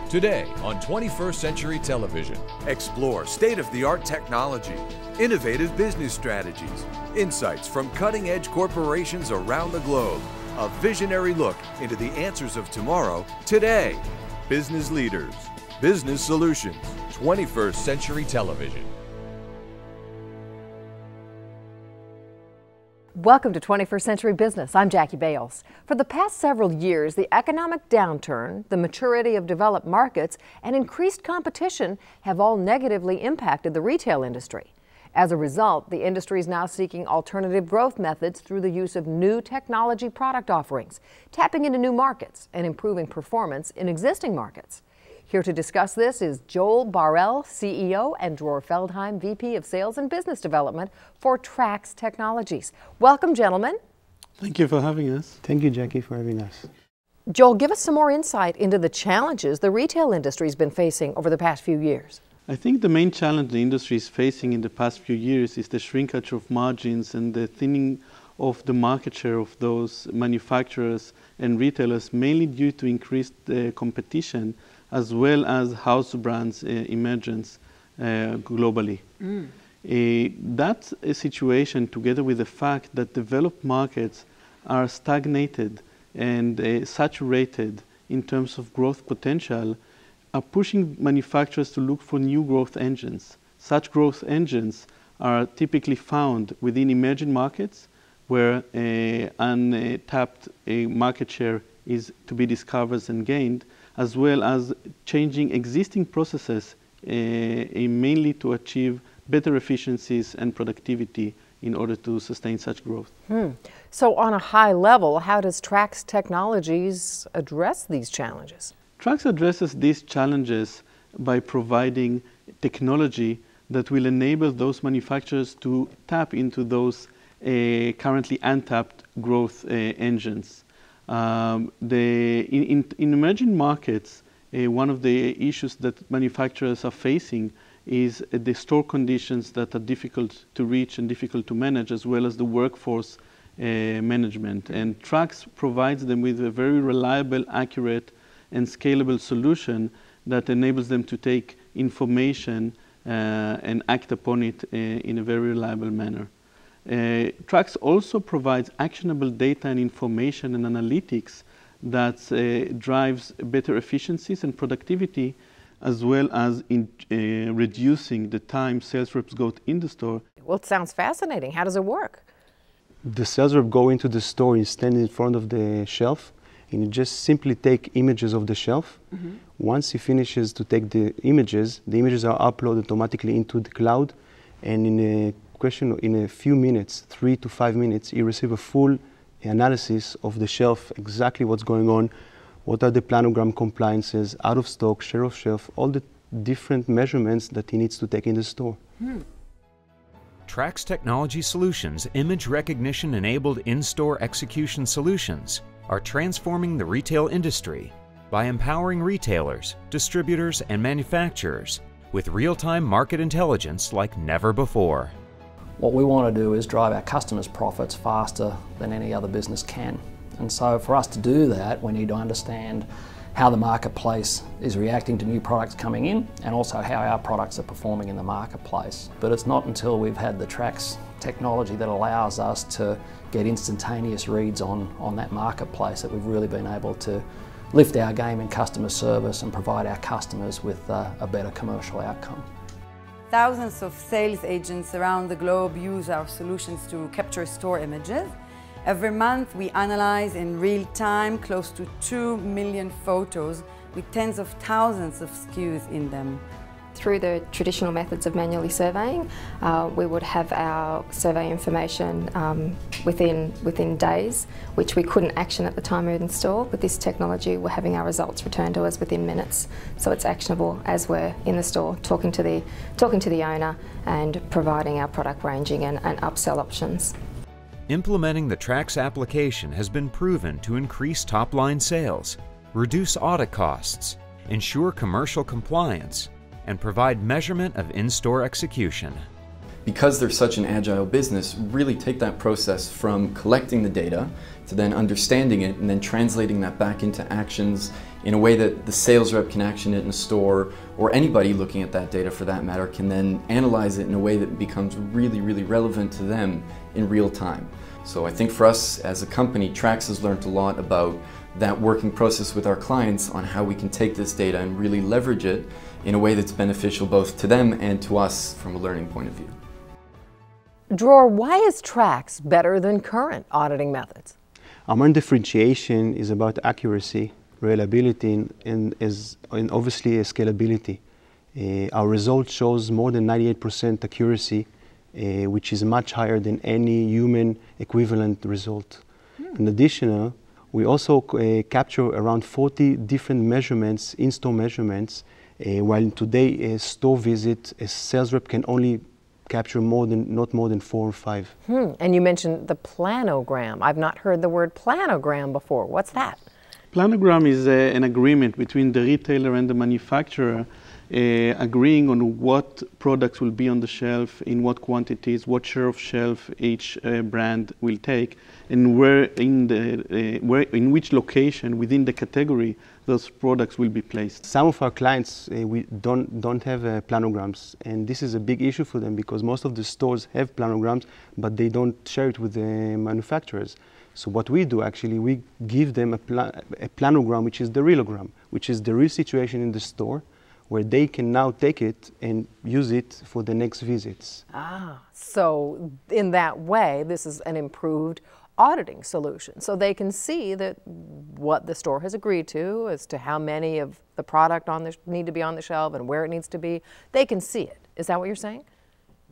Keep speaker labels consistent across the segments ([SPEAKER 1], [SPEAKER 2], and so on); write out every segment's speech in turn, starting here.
[SPEAKER 1] Today on 21st Century Television.
[SPEAKER 2] Explore state-of-the-art technology, innovative business strategies, insights from cutting-edge corporations around the globe. A visionary look into the answers of tomorrow, today. Business leaders, business solutions.
[SPEAKER 1] 21st Century Television.
[SPEAKER 3] Welcome to 21st Century Business. I'm Jackie Bales. For the past several years, the economic downturn, the maturity of developed markets, and increased competition have all negatively impacted the retail industry. As a result, the industry is now seeking alternative growth methods through the use of new technology product offerings, tapping into new markets and improving performance in existing markets. Here to discuss this is Joel Barrell, CEO, and Dror Feldheim, VP of Sales and Business Development for Trax Technologies. Welcome, gentlemen.
[SPEAKER 4] Thank you for having us.
[SPEAKER 5] Thank you, Jackie, for having us.
[SPEAKER 3] Joel, give us some more insight into the challenges the retail industry has been facing over the past few years.
[SPEAKER 4] I think the main challenge the industry is facing in the past few years is the shrinkage of margins and the thinning of the market share of those manufacturers and retailers, mainly due to increased competition as well as house brands emergence globally. That's a situation, together with the fact that developed markets are stagnated and saturated in terms of growth potential, are pushing manufacturers to look for new growth engines. Such growth engines are typically found within emerging markets, where untapped market share is to be discovered and gained, as well as changing existing processes mainly to achieve better efficiencies and productivity in order to sustain such growth.
[SPEAKER 3] So on a high level, how does Trax Technologies address these challenges?
[SPEAKER 4] Trax addresses these challenges by providing technology that will enable those manufacturers to tap into those currently untapped growth engines. In emerging markets, one of the issues that manufacturers are facing is the store conditions that are difficult to reach and difficult to manage, as well as the workforce management. And Trax provides them with a very reliable, accurate, and scalable solution that enables them to take information and act upon it in a very reliable manner. Trax also provides actionable data and information and analytics that drives better efficiencies and productivity, as well as in reducing the time sales reps go in the store.
[SPEAKER 3] Well, it sounds fascinating. How does it work?
[SPEAKER 5] The sales rep go into the store and stand in front of the shelf, and you just simply take images of the shelf. Once he finishes to take the images are uploaded automatically into the cloud, and in a few minutes, 3 to 5 minutes, you receive a full analysis of the shelf, exactly what's going on, what are the planogram compliances, out of stock, share of shelf, all the different measurements that he needs to take in the store.
[SPEAKER 6] Trax Technology Solutions image recognition-enabled in-store execution solutions are transforming the retail industry by empowering retailers, distributors, and manufacturers with real-time market intelligence like never before.
[SPEAKER 7] What we want to do is drive our customers' profits faster than any other business can. And so for us to do that, we need to understand how the marketplace is reacting to new products coming in, and also how our products are performing in the marketplace. But it's not until we've had the Trax technology that allows us to get instantaneous reads on that marketplace that we've really been able to lift our game in customer service and provide our customers with a better commercial outcome.
[SPEAKER 8] Thousands of sales agents around the globe use our solutions to capture store images. Every month we analyze in real time close to 2 million photos with tens of thousands of SKUs in them.
[SPEAKER 9] Through the traditional methods of manually surveying, we would have our survey information within days, which we couldn't action at the time we were in store. With this technology, we're having our results returned to us within minutes, so it's actionable as we're in the store, talking to the owner and providing our product ranging and upsell options.
[SPEAKER 6] Implementing the Trax application has been proven to increase top-line sales, reduce audit costs, ensure commercial compliance, and provide measurement of in-store execution.
[SPEAKER 10] because they're such an agile business, really take that process from collecting the data to then understanding it and then translating that back into actions in a way that the sales rep can action it in a store, or anybody looking at that data for that matter can then analyze it in a way that becomes really, really relevant to them in real time. So I think for us as a company, Trax has learned a lot about that working process with our clients on how we can take this data and really leverage it in a way that's beneficial both to them and to us from a learning point of view.
[SPEAKER 3] Dror, why is Trax better than current auditing methods?
[SPEAKER 5] Our main differentiation is about accuracy, reliability, and obviously scalability. Our result shows more than 98% accuracy, which is much higher than any human equivalent result. In addition, we also capture around 40 different measurements, in-store measurements, while today a store visit, a sales rep can only capture not more than 4 or 5.
[SPEAKER 3] And you mentioned the planogram. I've not heard the word planogram before. What's that?
[SPEAKER 4] Planogram is an agreement between the retailer and the manufacturer, agreeing on what products will be on the shelf, in what quantities, what share of shelf each brand will take, and where in which location within the category those products will be placed.
[SPEAKER 5] Some of our clients we don't have planograms, and this is a big issue for them because most of the stores have planograms, but they don't share it with the manufacturers. So what we do actually, we give them a planogram, which is the realogram, which is the real situation in the store, where they can now take it and use it for the next visits.
[SPEAKER 3] So in that way, this is an improved auditing solution. So they can see that what the store has agreed to as to how many of the product need to be on the shelf and where it needs to be. They can see it. Is that what you're saying?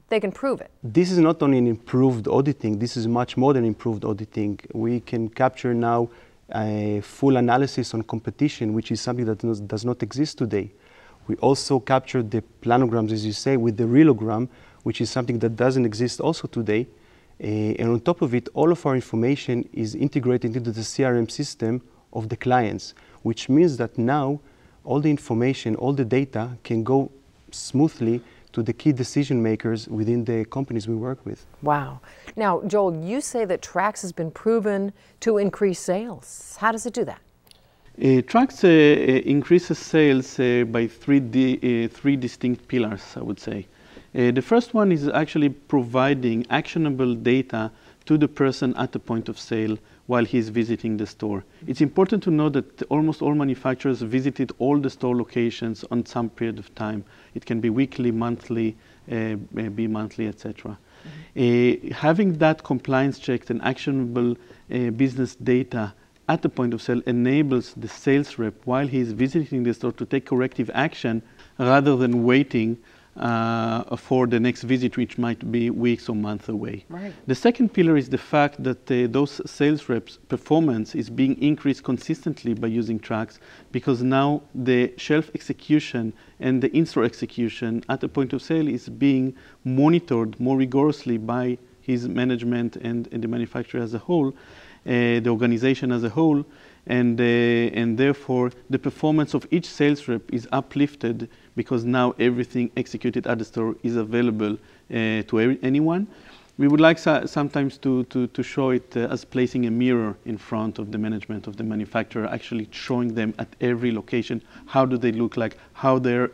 [SPEAKER 3] They can prove it.
[SPEAKER 5] This is not only an improved auditing, this is much more than improved auditing. We can capture now a full analysis on competition, which is something that does not exist today. We also capture the planograms, as you say, with the realogram, which is something that doesn't exist also today. And on top of it, all of our information is integrated into the CRM system of the clients, which means that now all the information, all the data can go smoothly to the key decision makers within the companies we work with.
[SPEAKER 3] Wow. Now, Joel, you say that Trax has been proven to increase sales. How does it do that?
[SPEAKER 4] Trax increases sales by three distinct pillars, I would say. The first one is actually providing actionable data to the person at the point of sale while he's visiting the store. It's important to know that almost all manufacturers visited all the store locations on some period of time. It can be weekly, monthly, bi-monthly, etc. Having that compliance checked and actionable business data at the point of sale enables the sales rep while he's visiting the store to take corrective action rather than waiting for the next visit, which might be weeks or months away.
[SPEAKER 3] Right.
[SPEAKER 4] The second pillar is the fact that those sales reps' performance is being increased consistently by using Trax, because now the shelf execution and the in-store execution at the point of sale is being monitored more rigorously by his management and the manufacturer as a whole, the organization as a whole, and therefore the performance of each sales rep is uplifted because now everything executed at the store is available to anyone. We would like sometimes to show it as placing a mirror in front of the management of the manufacturer, actually showing them at every location how do they look like, how their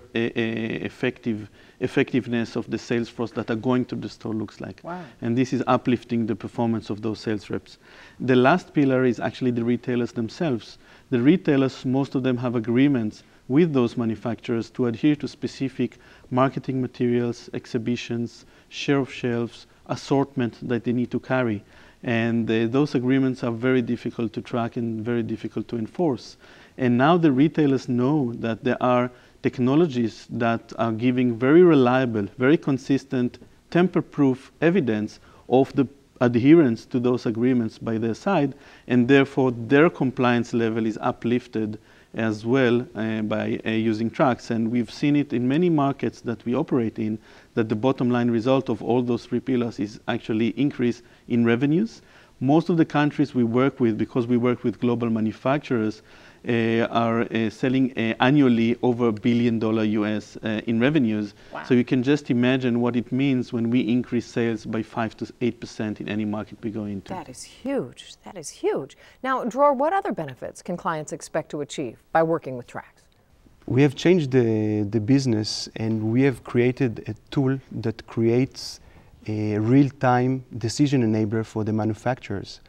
[SPEAKER 4] effectiveness of the sales force that are going to the store looks like.
[SPEAKER 3] Wow.
[SPEAKER 4] And this is uplifting the performance of those sales reps. The last pillar is actually the retailers themselves. The retailers, most of them have agreements with those manufacturers to adhere to specific marketing materials, exhibitions, share of shelves, assortment that they need to carry. And those agreements are very difficult to track and very difficult to enforce. And now the retailers know that there are technologies that are giving very reliable, very consistent, tamper-proof evidence of the adherence to those agreements by their side, and therefore their compliance level is uplifted as well by using Trax. And we've seen it in many markets that we operate in, that the bottom line result of all those three pillars is actually increase in revenues. Most of the countries we work with, because we work with global manufacturers, are selling annually over $1 billion US in revenues.
[SPEAKER 3] Wow.
[SPEAKER 4] So you can just imagine what it means when we increase sales by 5 to 8% in any market we go into.
[SPEAKER 3] That is huge. That is huge. Now, Dror, what other benefits can clients expect to achieve by working with Trax?
[SPEAKER 5] We have changed the business, and we have created a tool that creates a real-time decision enabler for the manufacturers.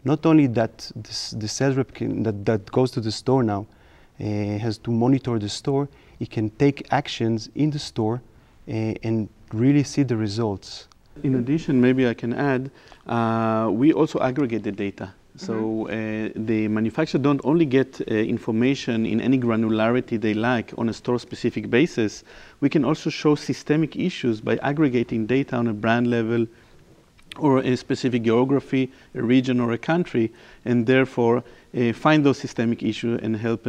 [SPEAKER 5] Not only that the sales rep that goes to the store now has to monitor the store, he can take actions in the store and really see the results.
[SPEAKER 4] In addition, maybe I can add, we also aggregate the data. So the manufacturer don't only get information in any granularity they like on a store-specific basis. We can also show systemic issues by aggregating data on a brand level or a specific geography, a region or a country, and therefore find those systemic issues and help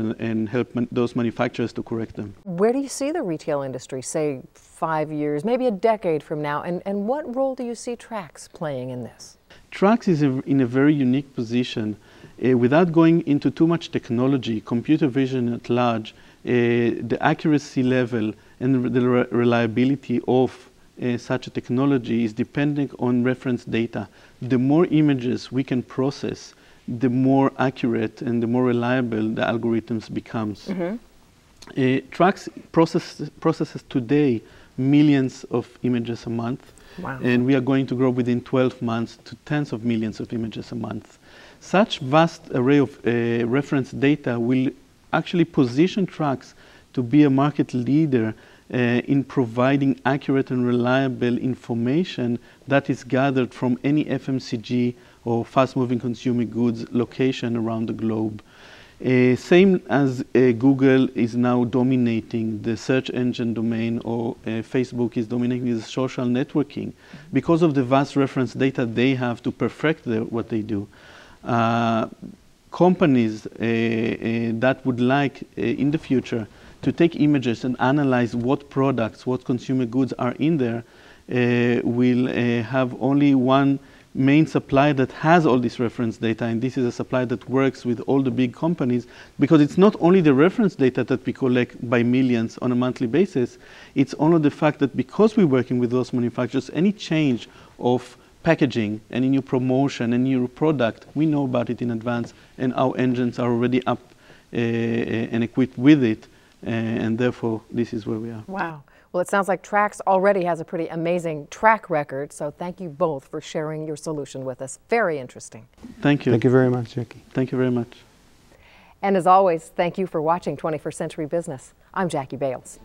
[SPEAKER 4] those manufacturers to correct them.
[SPEAKER 3] Where do you see the retail industry, say 5 years, maybe a decade from now, and what role do you see Trax playing in this?
[SPEAKER 4] Trax is in a very unique position. Without going into too much technology, computer vision at large, the accuracy level and the reliability of such a technology is dependent on reference data. The more images we can process, the more accurate and the more reliable the algorithms becomes. Trax processes today millions of images a month.
[SPEAKER 3] Wow.
[SPEAKER 4] And we are going to grow within 12 months to tens of millions of images a month. Such vast array of reference data will actually position Trax to be a market leader in providing accurate and reliable information that is gathered from any FMCG or fast-moving consumer goods location around the globe. Same as Google is now dominating the search engine domain, or Facebook is dominating the social networking, because of the vast reference data they have to perfect what they do. Companies that would like in the future to take images and analyze what products, what consumer goods are in there, will have only one main supplier that has all this reference data, and this is a supplier that works with all the big companies, because it's not only the reference data that we collect by millions on a monthly basis, it's only the fact that because we're working with those manufacturers, any change of packaging, any new promotion, any new product, we know about it in advance, and our engines are already up and equipped with it, and therefore this is where we are.
[SPEAKER 3] Wow. Well, it sounds like Trax already has a pretty amazing track record, so thank you both for sharing your solution with us. Very interesting.
[SPEAKER 4] Thank you.
[SPEAKER 5] Thank you very much, Jackie.
[SPEAKER 4] Thank you very much.
[SPEAKER 3] And as always, thank you for watching 21st Century Business. I'm Jackie Bales.